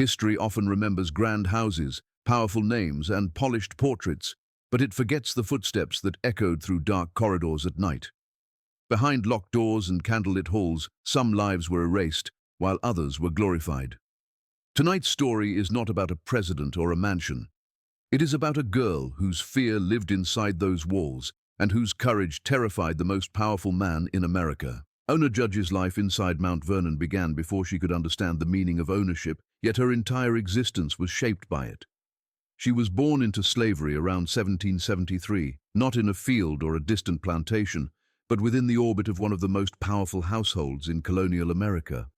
History often remembers grand houses, powerful names, and polished portraits, but it forgets the footsteps that echoed through dark corridors at night. Behind locked doors and candlelit halls, some lives were erased, while others were glorified. Tonight's story is not about a president or a mansion. It is about a girl whose fear lived inside those walls and whose courage terrified the most powerful man in America. Ona Judge's life inside Mount Vernon began before she could understand the meaning of ownership, yet her entire existence was shaped by it. She was born into slavery around 1773, not in a field or a distant plantation, but within the orbit of one of the most powerful households in colonial America.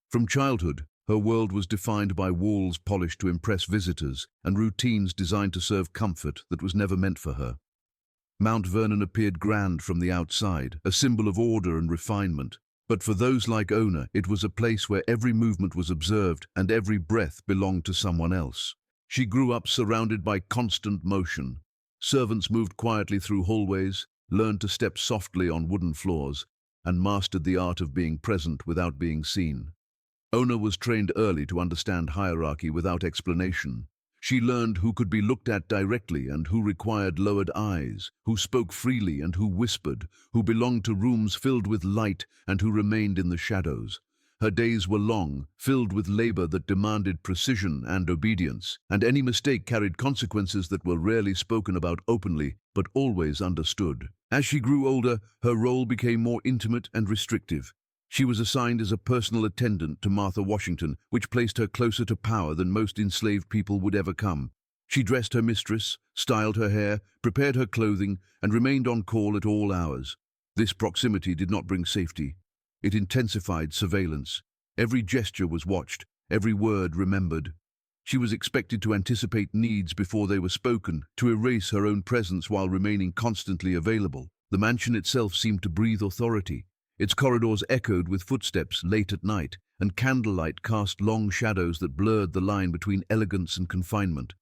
From childhood, her world was defined by walls polished to impress visitors and routines designed to serve comfort that was never meant for her. Mount Vernon appeared grand from the outside, a symbol of order and refinement, but for those like Ona, it was a place where every movement was observed and every breath belonged to someone else. She grew up surrounded by constant motion. Servants moved quietly through hallways, learned to step softly on wooden floors, and mastered the art of being present without being seen. Ona was trained early to understand hierarchy without explanation. She learned who could be looked at directly and who required lowered eyes, who spoke freely and who whispered, who belonged to rooms filled with light and who remained in the shadows. Her days were long, filled with labor that demanded precision and obedience, and any mistake carried consequences that were rarely spoken about openly, but always understood. As she grew older, her role became more intimate and restrictive. She was assigned as a personal attendant to Martha Washington, which placed her closer to power than most enslaved people would ever come. She dressed her mistress, styled her hair, prepared her clothing, and remained on call at all hours. This proximity did not bring safety. It intensified surveillance. Every gesture was watched, every word remembered. She was expected to anticipate needs before they were spoken, to erase her own presence while remaining constantly available. The mansion itself seemed to breathe authority. Its corridors echoed with footsteps late at night, and candlelight cast long shadows that blurred the line between elegance and confinement.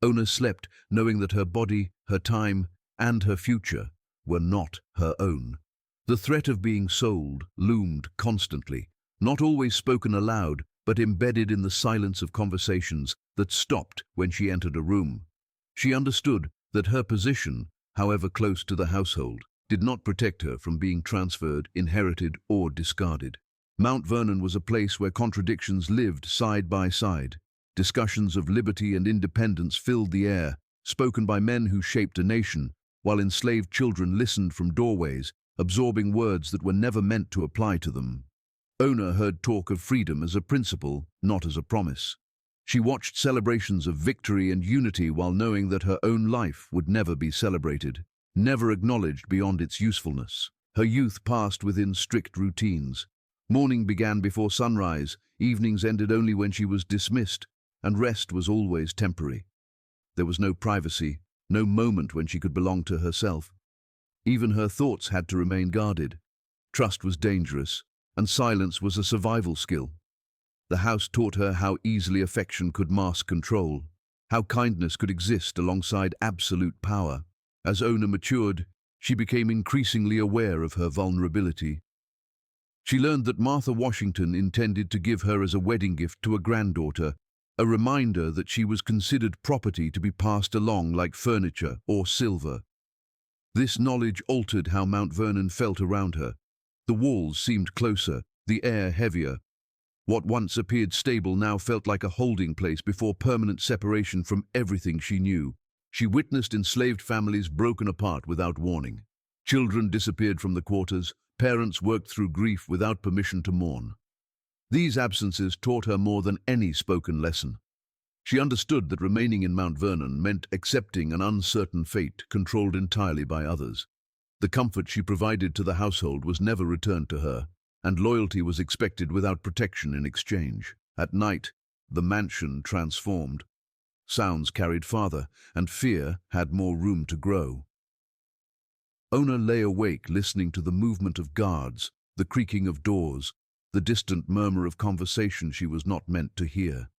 Ona slept, knowing that her body, her time, and her future were not her own. The threat of being sold loomed constantly, not always spoken aloud, but embedded in the silence of conversations that stopped when she entered a room. She understood that her position, however close to the household, did not protect her from being transferred, inherited, or discarded. Mount Vernon was a place where contradictions lived side by side. Discussions of liberty and independence filled the air, spoken by men who shaped a nation, while enslaved children listened from doorways, absorbing words that were never meant to apply to them. Ona heard talk of freedom as a principle, not as a promise. She watched celebrations of victory and unity while knowing that her own life would never be celebrated, never acknowledged beyond its usefulness. Her youth passed within strict routines. Morning began before sunrise, evenings ended only when she was dismissed, and rest was always temporary. There was no privacy, no moment when she could belong to herself. Even her thoughts had to remain guarded. Trust was dangerous, and silence was a survival skill. The house taught her how easily affection could mask control, how kindness could exist alongside absolute power. As Ona matured, she became increasingly aware of her vulnerability. She learned that Martha Washington intended to give her as a wedding gift to a granddaughter, a reminder that she was considered property to be passed along like furniture or silver. This knowledge altered how Mount Vernon felt around her. The walls seemed closer, the air heavier. What once appeared stable now felt like a holding place before permanent separation from everything she knew. She witnessed enslaved families broken apart without warning. Children disappeared from the quarters, parents worked through grief without permission to mourn. These absences taught her more than any spoken lesson. She understood that remaining in Mount Vernon meant accepting an uncertain fate controlled entirely by others. The comfort she provided to the household was never returned to her, and loyalty was expected without protection in exchange. At night, the mansion transformed. Sounds carried farther, and fear had more room to grow. Ona lay awake listening to the movement of guards, the creaking of doors, the distant murmur of conversation she was not meant to hear.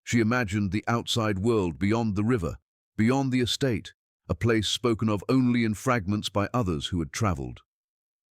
She imagined the outside world beyond the river, beyond the estate, a place spoken of only in fragments by others who had traveled.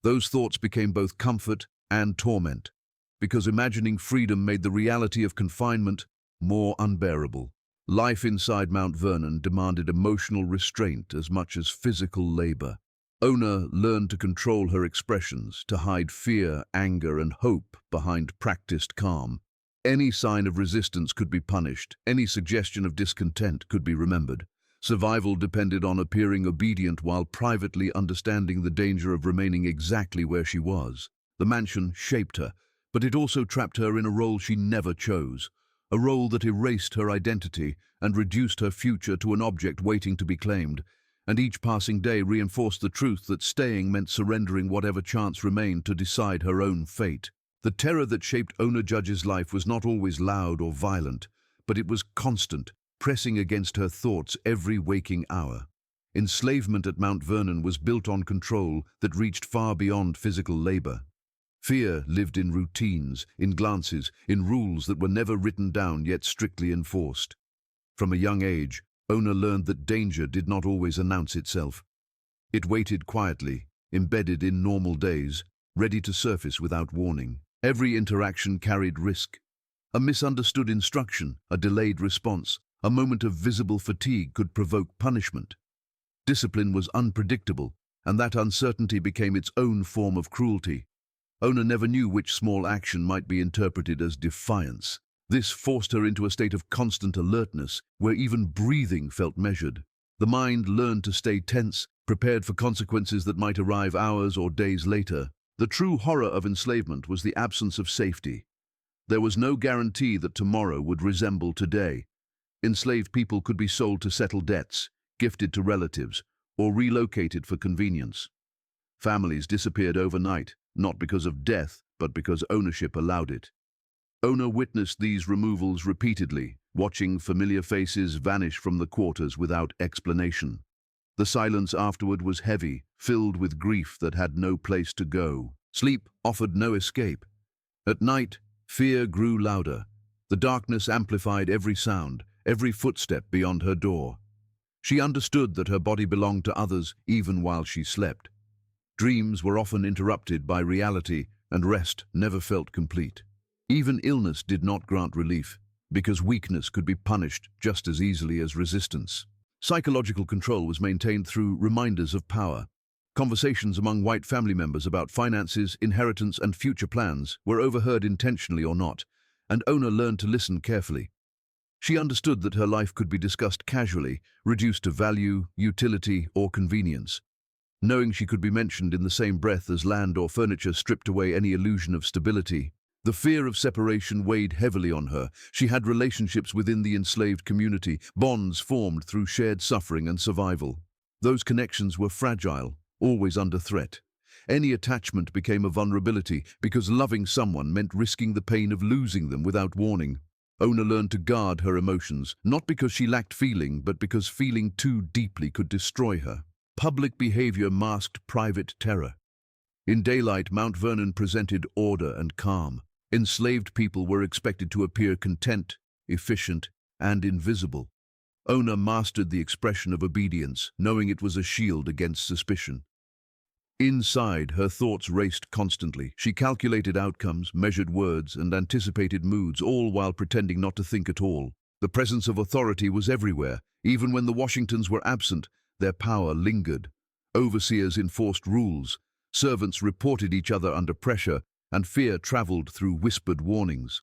Those thoughts became both comfort and torment, because imagining freedom made the reality of confinement more unbearable. Life inside Mount Vernon demanded emotional restraint as much as physical labor. Ona learned to control her expressions, to hide fear, anger, and hope behind practiced calm. Any sign of resistance could be punished, any suggestion of discontent could be remembered. Survival depended on appearing obedient while privately understanding the danger of remaining exactly where she was. The mansion shaped her, but it also trapped her in a role she never chose, a role that erased her identity and reduced her future to an object waiting to be claimed. And each passing day reinforced the truth that staying meant surrendering whatever chance remained to decide her own fate. The terror that shaped Ona Judge's life was not always loud or violent, but it was constant, pressing against her thoughts every waking hour. Enslavement at Mount Vernon was built on control that reached far beyond physical labor. Fear lived in routines, in glances, in rules that were never written down yet strictly enforced. From a young age, Ona learned that danger did not always announce itself. It waited quietly, embedded in normal days, ready to surface without warning. Every interaction carried risk. A misunderstood instruction, a delayed response, a moment of visible fatigue could provoke punishment. Discipline was unpredictable, and that uncertainty became its own form of cruelty. Ona never knew which small action might be interpreted as defiance. This forced her into a state of constant alertness, where even breathing felt measured. The mind learned to stay tense, prepared for consequences that might arrive hours or days later. The true horror of enslavement was the absence of safety. There was no guarantee that tomorrow would resemble today. Enslaved people could be sold to settle debts, gifted to relatives, or relocated for convenience. Families disappeared overnight, not because of death, but because ownership allowed it. Ona witnessed these removals repeatedly, watching familiar faces vanish from the quarters without explanation. The silence afterward was heavy, filled with grief that had no place to go. Sleep offered no escape. At night, fear grew louder. The darkness amplified every sound, every footstep beyond her door. She understood that her body belonged to others even while she slept. Dreams were often interrupted by reality, and rest never felt complete. Even illness did not grant relief, because weakness could be punished just as easily as resistance. Psychological control was maintained through reminders of power. Conversations among white family members about finances, inheritance, and future plans were overheard intentionally or not, and Ona learned to listen carefully. She understood that her life could be discussed casually, reduced to value, utility, or convenience. Knowing she could be mentioned in the same breath as land or furniture stripped away any illusion of stability. The fear of separation weighed heavily on her. She had relationships within the enslaved community, bonds formed through shared suffering and survival. Those connections were fragile, always under threat. Any attachment became a vulnerability because loving someone meant risking the pain of losing them without warning. Ona learned to guard her emotions, not because she lacked feeling, but because feeling too deeply could destroy her. Public behavior masked private terror. In daylight, Mount Vernon presented order and calm. Enslaved people were expected to appear content, efficient, and invisible. Ona mastered the expression of obedience, knowing it was a shield against suspicion. Inside, her thoughts raced constantly. She calculated outcomes, measured words, and anticipated moods, all while pretending not to think at all. The presence of authority was everywhere. Even when the Washingtons were absent, their power lingered. Overseers enforced rules. Servants reported each other under pressure, and fear traveled through whispered warnings.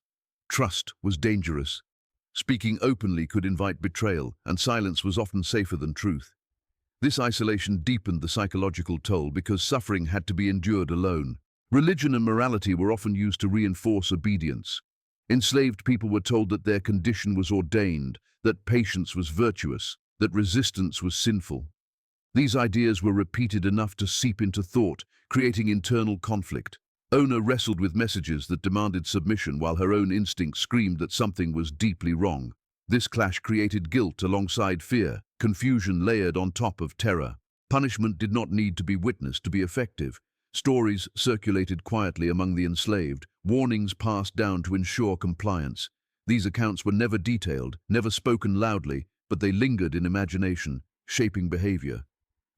Trust was dangerous. Speaking openly could invite betrayal, and silence was often safer than truth. This isolation deepened the psychological toll because suffering had to be endured alone. Religion and morality were often used to reinforce obedience. Enslaved people were told that their condition was ordained, that patience was virtuous, that resistance was sinful. These ideas were repeated enough to seep into thought, creating internal conflict. Ona wrestled with messages that demanded submission while her own instinct screamed that something was deeply wrong. This clash created guilt alongside fear, confusion layered on top of terror. Punishment did not need to be witnessed to be effective. Stories circulated quietly among the enslaved, warnings passed down to ensure compliance. These accounts were never detailed, never spoken loudly, but they lingered in imagination, shaping behavior.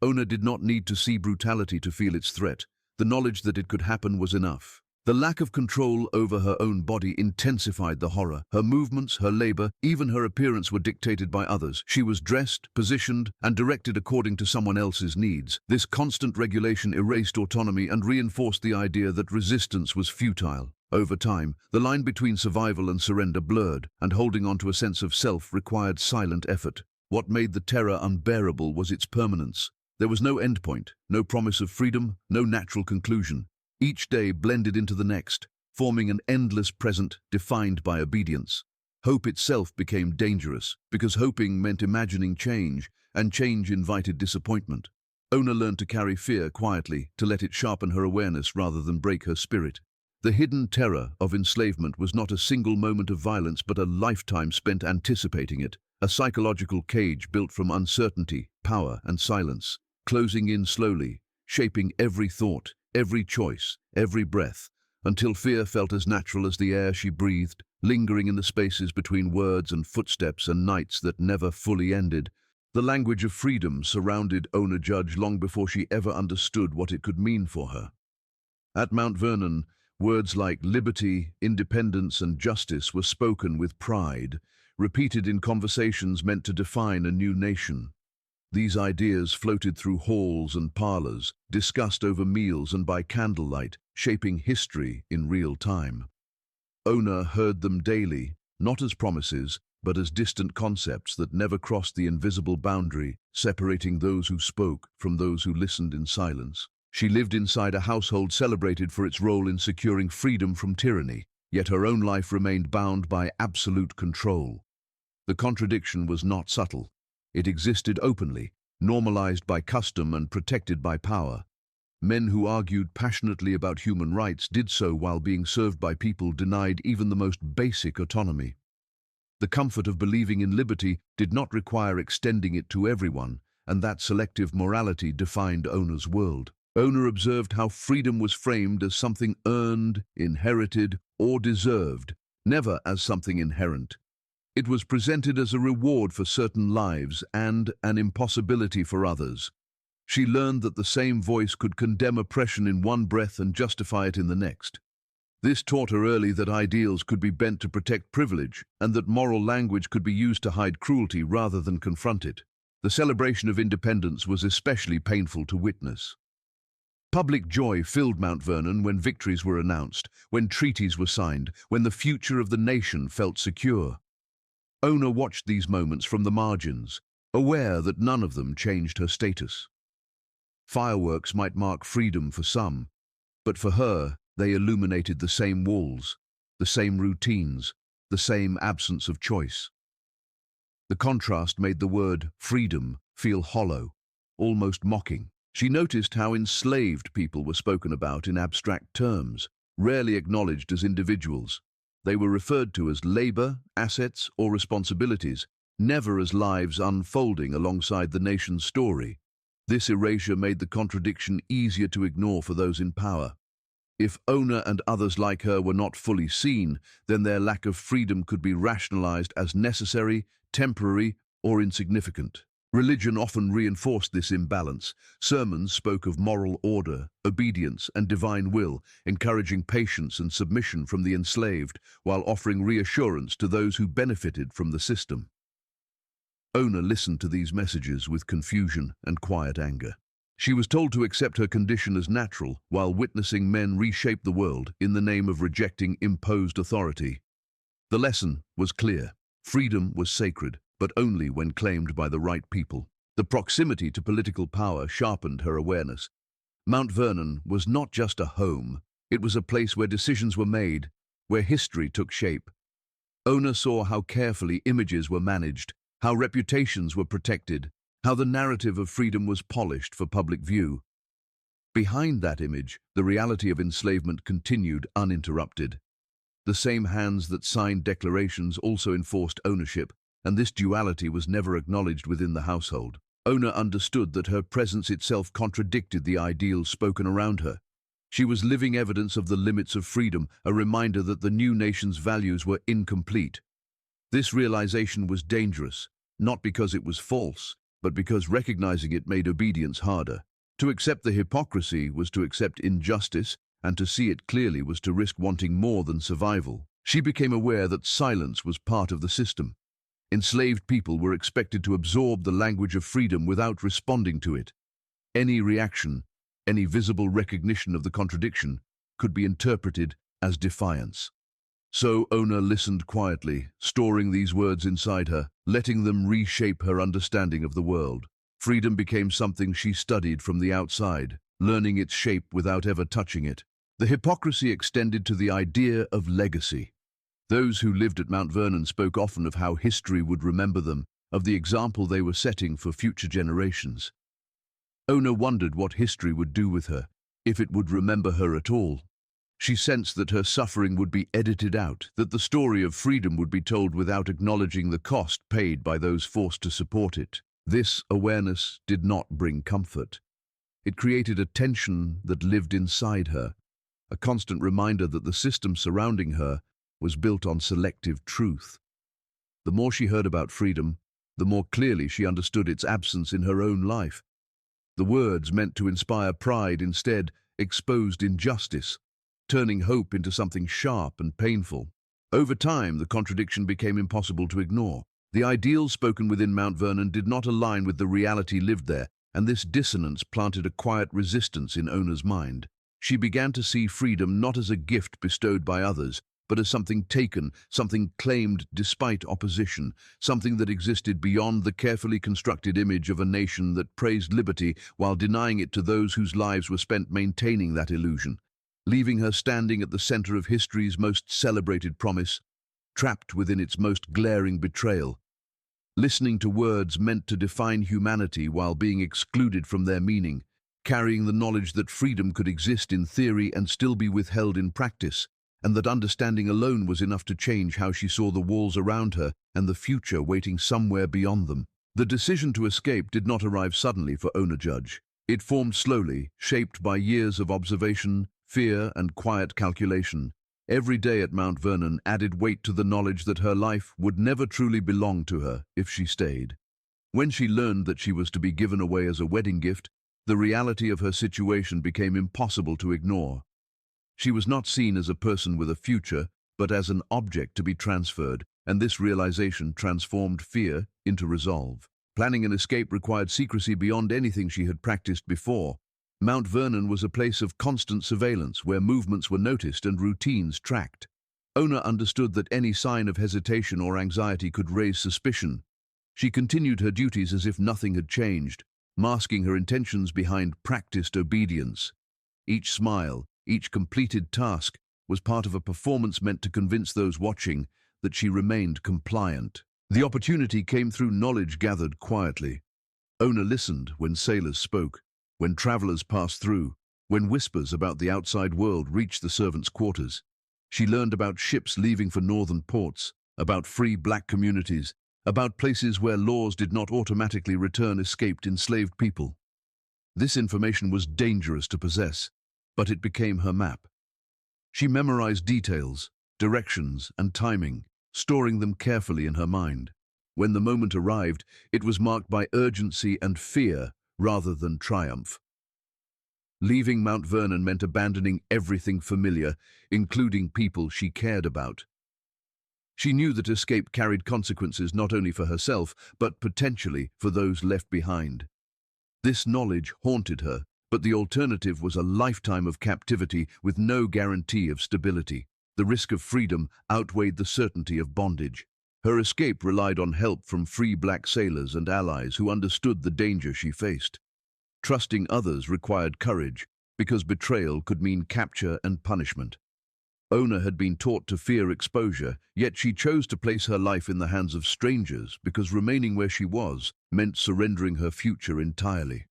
Ona did not need to see brutality to feel its threat. The knowledge that it could happen was enough. The lack of control over her own body intensified the horror. Her movements, her labor, even her appearance were dictated by others. She was dressed, positioned, and directed according to someone else's needs. This constant regulation erased autonomy and reinforced the idea that resistance was futile. Over time, the line between survival and surrender blurred, and holding on to a sense of self required silent effort. What made the terror unbearable was its permanence. There was no endpoint, no promise of freedom, no natural conclusion. Each day blended into the next, forming an endless present defined by obedience. Hope itself became dangerous, because hoping meant imagining change, and change invited disappointment. Ona learned to carry fear quietly, to let it sharpen her awareness rather than break her spirit. The hidden terror of enslavement was not a single moment of violence, but a lifetime spent anticipating it, a psychological cage built from uncertainty, power, and silence, closing in slowly, shaping every thought, every choice, every breath, until fear felt as natural as the air she breathed, lingering in the spaces between words and footsteps and nights that never fully ended. The language of freedom surrounded Ona Judge long before she ever understood what it could mean for her. At Mount Vernon, words like liberty, independence, and justice were spoken with pride, repeated in conversations meant to define a new nation. These ideas floated through halls and parlors, discussed over meals and by candlelight, shaping history in real time. Ona heard them daily, not as promises, but as distant concepts that never crossed the invisible boundary, separating those who spoke from those who listened in silence. She lived inside a household celebrated for its role in securing freedom from tyranny, yet her own life remained bound by absolute control. The contradiction was not subtle. It existed openly, normalized by custom and protected by power. Men who argued passionately about human rights did so while being served by people denied even the most basic autonomy. The comfort of believing in liberty did not require extending it to everyone, and that selective morality defined Ona's world. Ona observed how freedom was framed as something earned, inherited, or deserved, never as something inherent. It was presented as a reward for certain lives and an impossibility for others. She learned that the same voice could condemn oppression in one breath and justify it in the next. This taught her early that ideals could be bent to protect privilege and that moral language could be used to hide cruelty rather than confront it. The celebration of independence was especially painful to witness. Public joy filled Mount Vernon when victories were announced, when treaties were signed, when the future of the nation felt secure. Ona watched these moments from the margins, aware that none of them changed her status. Fireworks might mark freedom for some, but for her, they illuminated the same walls, the same routines, the same absence of choice. The contrast made the word freedom feel hollow, almost mocking. She noticed how enslaved people were spoken about in abstract terms, rarely acknowledged as individuals. They were referred to as labor, assets, or responsibilities, never as lives unfolding alongside the nation's story. This erasure made the contradiction easier to ignore for those in power. If Ona and others like her were not fully seen, then their lack of freedom could be rationalized as necessary, temporary, or insignificant. Religion often reinforced this imbalance. Sermons spoke of moral order, obedience, and divine will, encouraging patience and submission from the enslaved, while offering reassurance to those who benefited from the system. Ona listened to these messages with confusion and quiet anger. She was told to accept her condition as natural, while witnessing men reshape the world in the name of rejecting imposed authority. The lesson was clear. Freedom was sacred, but only when claimed by the right people. The proximity to political power sharpened her awareness. Mount Vernon was not just a home, it was a place where decisions were made, where history took shape. Ona saw how carefully images were managed, how reputations were protected, how the narrative of freedom was polished for public view. Behind that image, the reality of enslavement continued uninterrupted. The same hands that signed declarations also enforced ownership, and this duality was never acknowledged within the household. Ona understood that her presence itself contradicted the ideals spoken around her. She was living evidence of the limits of freedom, a reminder that the new nation's values were incomplete. This realization was dangerous, not because it was false, but because recognizing it made obedience harder. To accept the hypocrisy was to accept injustice, and to see it clearly was to risk wanting more than survival. She became aware that silence was part of the system. Enslaved people were expected to absorb the language of freedom without responding to it. Any reaction, any visible recognition of the contradiction, could be interpreted as defiance. So Ona listened quietly, storing these words inside her, letting them reshape her understanding of the world. Freedom became something she studied from the outside, learning its shape without ever touching it. The hypocrisy extended to the idea of legacy. Those who lived at Mount Vernon spoke often of how history would remember them, of the example they were setting for future generations. Ona wondered what history would do with her, if it would remember her at all. She sensed that her suffering would be edited out, that the story of freedom would be told without acknowledging the cost paid by those forced to support it. This awareness did not bring comfort. It created a tension that lived inside her, a constant reminder that the system surrounding her was built on selective truth. The more she heard about freedom, the more clearly she understood its absence in her own life. The words meant to inspire pride instead exposed injustice, turning hope into something sharp and painful. Over time, the contradiction became impossible to ignore. The ideals spoken within Mount Vernon did not align with the reality lived there, and this dissonance planted a quiet resistance in Ona's mind. She began to see freedom not as a gift bestowed by others, but as something taken, something claimed despite opposition, something that existed beyond the carefully constructed image of a nation that praised liberty while denying it to those whose lives were spent maintaining that illusion, leaving her standing at the center of history's most celebrated promise, trapped within its most glaring betrayal. Listening to words meant to define humanity while being excluded from their meaning, carrying the knowledge that freedom could exist in theory and still be withheld in practice, and that understanding alone was enough to change how she saw the walls around her and the future waiting somewhere beyond them. The decision to escape did not arrive suddenly for Ona Judge. It formed slowly, shaped by years of observation, fear, and quiet calculation. Every day at Mount Vernon added weight to the knowledge that her life would never truly belong to her if she stayed. When she learned that she was to be given away as a wedding gift, the reality of her situation became impossible to ignore. She was not seen as a person with a future, but as an object to be transferred, and this realization transformed fear into resolve. Planning an escape required secrecy beyond anything she had practiced before. Mount Vernon was a place of constant surveillance where movements were noticed and routines tracked. Ona understood that any sign of hesitation or anxiety could raise suspicion. She continued her duties as if nothing had changed, masking her intentions behind practiced obedience. Each smile, each completed task, was part of a performance meant to convince those watching that she remained compliant. The opportunity came through knowledge gathered quietly. Ona listened when sailors spoke, when travelers passed through, when whispers about the outside world reached the servants' quarters. She learned about ships leaving for northern ports, about free black communities, about places where laws did not automatically return escaped enslaved people. This information was dangerous to possess, but it became her map. She memorized details, directions, and timing, storing them carefully in her mind. When the moment arrived, it was marked by urgency and fear rather than triumph. Leaving Mount Vernon meant abandoning everything familiar, including people she cared about. She knew that escape carried consequences not only for herself, but potentially for those left behind. This knowledge haunted her, but the alternative was a lifetime of captivity with no guarantee of stability. The risk of freedom outweighed the certainty of bondage. Her escape relied on help from free black sailors and allies who understood the danger she faced. Trusting others required courage, because betrayal could mean capture and punishment. Ona had been taught to fear exposure, yet she chose to place her life in the hands of strangers because remaining where she was meant surrendering her future entirely.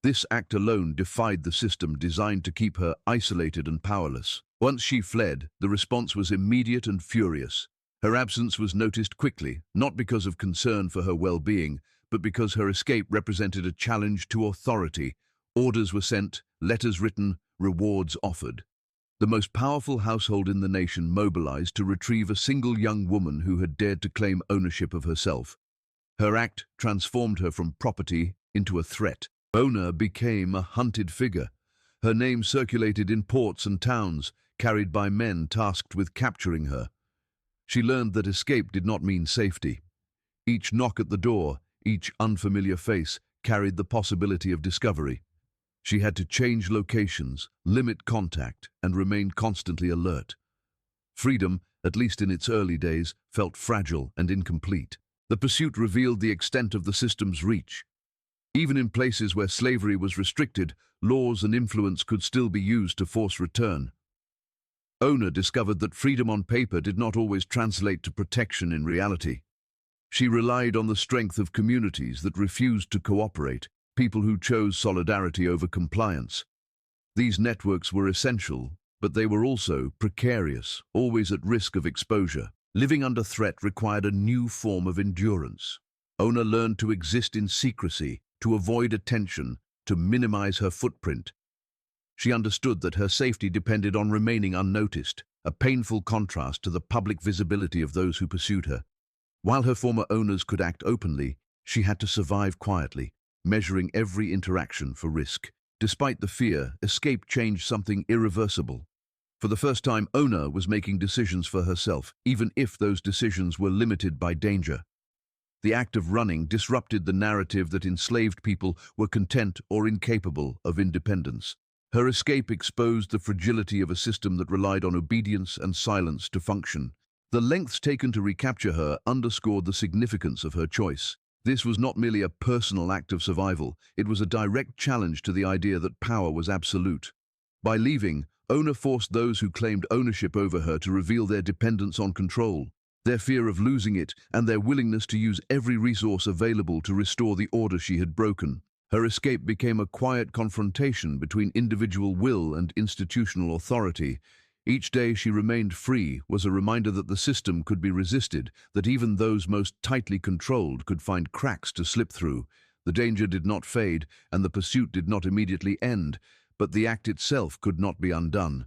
This act alone defied the system designed to keep her isolated and powerless. Once she fled, the response was immediate and furious. Her absence was noticed quickly, not because of concern for her well-being, but because her escape represented a challenge to authority. Orders were sent, letters written, rewards offered. The most powerful household in the nation mobilized to retrieve a single young woman who had dared to claim ownership of herself. Her act transformed her from property into a threat. Ona became a hunted figure. Her name circulated in ports and towns, carried by men tasked with capturing her. She learned that escape did not mean safety. Each knock at the door, each unfamiliar face, carried the possibility of discovery. She had to change locations, limit contact, and remain constantly alert. Freedom, at least in its early days, felt fragile and incomplete. The pursuit revealed the extent of the system's reach. Even in places where slavery was restricted, laws and influence could still be used to force return. Ona discovered that freedom on paper did not always translate to protection in reality. She relied on the strength of communities that refused to cooperate, people who chose solidarity over compliance. These networks were essential, but they were also precarious, always at risk of exposure. Living under threat required a new form of endurance. Ona learned to exist in secrecy, to avoid attention, to minimize her footprint. She understood that her safety depended on remaining unnoticed, a painful contrast to the public visibility of those who pursued her. While her former owners could act openly, she had to survive quietly, measuring every interaction for risk. Despite the fear, escape changed something irreversible. For the first time, Ona was making decisions for herself, even if those decisions were limited by danger. The act of running disrupted the narrative that enslaved people were content or incapable of independence. Her escape exposed the fragility of a system that relied on obedience and silence to function. The lengths taken to recapture her underscored the significance of her choice. This was not merely a personal act of survival, it was a direct challenge to the idea that power was absolute. By leaving, Ona forced those who claimed ownership over her to reveal their dependence on control, their fear of losing it, and their willingness to use every resource available to restore the order she had broken. Her escape became a quiet confrontation between individual will and institutional authority. Each day she remained free was a reminder that the system could be resisted, that even those most tightly controlled could find cracks to slip through. The danger did not fade, and the pursuit did not immediately end, but the act itself could not be undone.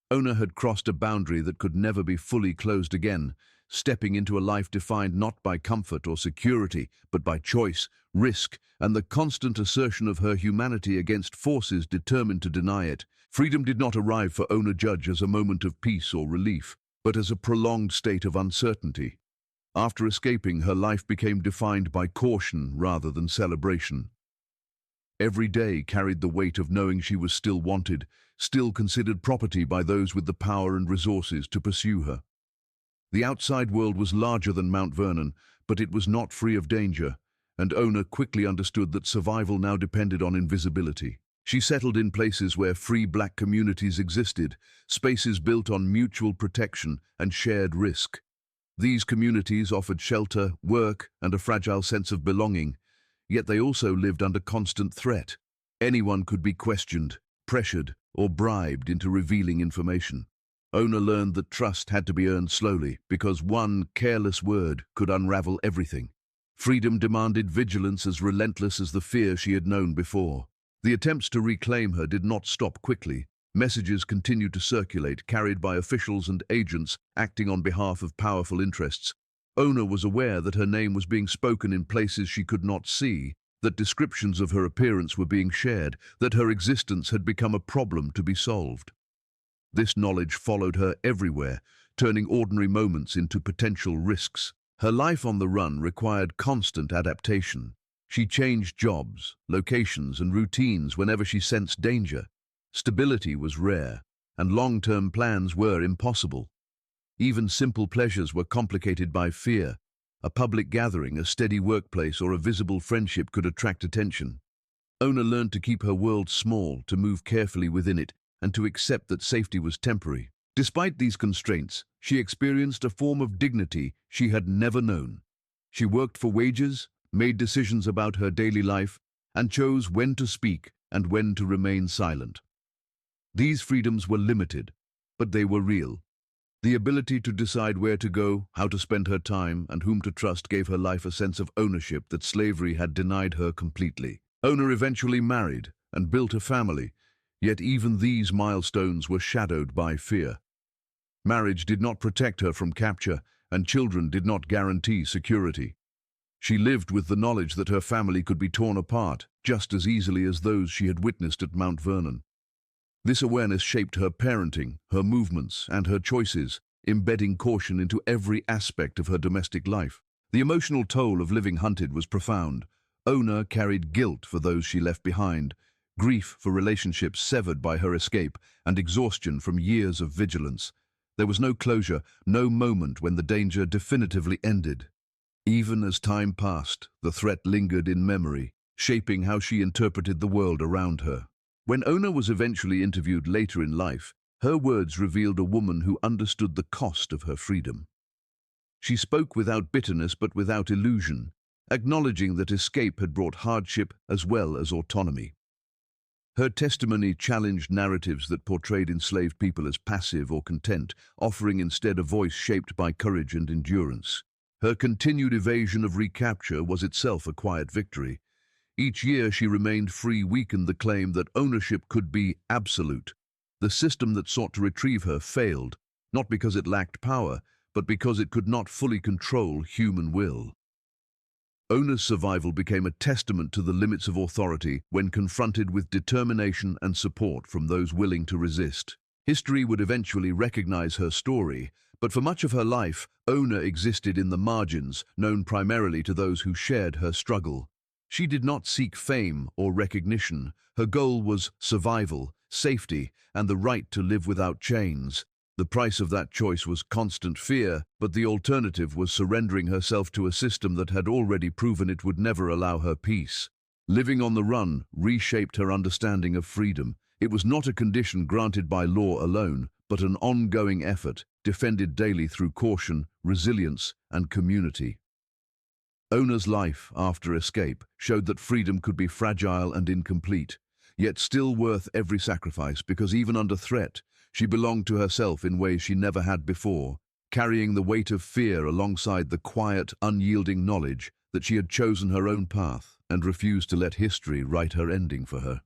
Ona had crossed a boundary that could never be fully closed again, stepping into a life defined not by comfort or security, but by choice, risk, and the constant assertion of her humanity against forces determined to deny it. Freedom did not arrive for Ona Judge as a moment of peace or relief, but as a prolonged state of uncertainty. After escaping, her life became defined by caution rather than celebration. Every day carried the weight of knowing she was still wanted, still considered property by those with the power and resources to pursue her. The outside world was larger than Mount Vernon, but it was not free of danger, and Ona quickly understood that survival now depended on invisibility. She settled in places where free black communities existed, spaces built on mutual protection and shared risk. These communities offered shelter, work, and a fragile sense of belonging, yet they also lived under constant threat. Anyone could be questioned, pressured, or bribed into revealing information. Ona learned that trust had to be earned slowly, because one careless word could unravel everything. Freedom demanded vigilance as relentless as the fear she had known before. The attempts to reclaim her did not stop quickly. Messages continued to circulate, carried by officials and agents acting on behalf of powerful interests. Ona was aware that her name was being spoken in places she could not see, that descriptions of her appearance were being shared, that her existence had become a problem to be solved. This knowledge followed her everywhere, turning ordinary moments into potential risks. Her life on the run required constant adaptation. She changed jobs, locations, and routines whenever she sensed danger. Stability was rare, and long-term plans were impossible. Even simple pleasures were complicated by fear. A public gathering, a steady workplace, or a visible friendship could attract attention. Ona learned to keep her world small, to move carefully within it, and to accept that safety was temporary. Despite these constraints, she experienced a form of dignity she had never known. She worked for wages, made decisions about her daily life, and chose when to speak and when to remain silent. These freedoms were limited, but they were real. The ability to decide where to go, how to spend her time, and whom to trust gave her life a sense of ownership that slavery had denied her completely. Ona eventually married and built a family, yet even these milestones were shadowed by fear. Marriage did not protect her from capture, and children did not guarantee security. She lived with the knowledge that her family could be torn apart just as easily as those she had witnessed at Mount Vernon. This awareness shaped her parenting, her movements, and her choices, embedding caution into every aspect of her domestic life. The emotional toll of living hunted was profound. Ona carried guilt for those she left behind, grief for relationships severed by her escape, and exhaustion from years of vigilance. There was no closure, no moment when the danger definitively ended. Even as time passed, the threat lingered in memory, shaping how she interpreted the world around her. When Ona was eventually interviewed later in life, her words revealed a woman who understood the cost of her freedom. She spoke without bitterness but without illusion, acknowledging that escape had brought hardship as well as autonomy. Her testimony challenged narratives that portrayed enslaved people as passive or content, offering instead a voice shaped by courage and endurance. Her continued evasion of recapture was itself a quiet victory. Each year she remained free weakened the claim that ownership could be absolute. The system that sought to retrieve her failed, not because it lacked power, but because it could not fully control human will. Ona's survival became a testament to the limits of authority when confronted with determination and support from those willing to resist. History would eventually recognize her story, but for much of her life, Ona existed in the margins, known primarily to those who shared her struggle. She did not seek fame or recognition. Her goal was survival, safety, and the right to live without chains. The price of that choice was constant fear, but the alternative was surrendering herself to a system that had already proven it would never allow her peace. Living on the run reshaped her understanding of freedom. It was not a condition granted by law alone, but an ongoing effort, defended daily through caution, resilience, and community. Ona's life, after escape, showed that freedom could be fragile and incomplete, yet still worth every sacrifice because even under threat, she belonged to herself in ways she never had before, carrying the weight of fear alongside the quiet, unyielding knowledge that she had chosen her own path and refused to let history write her ending for her.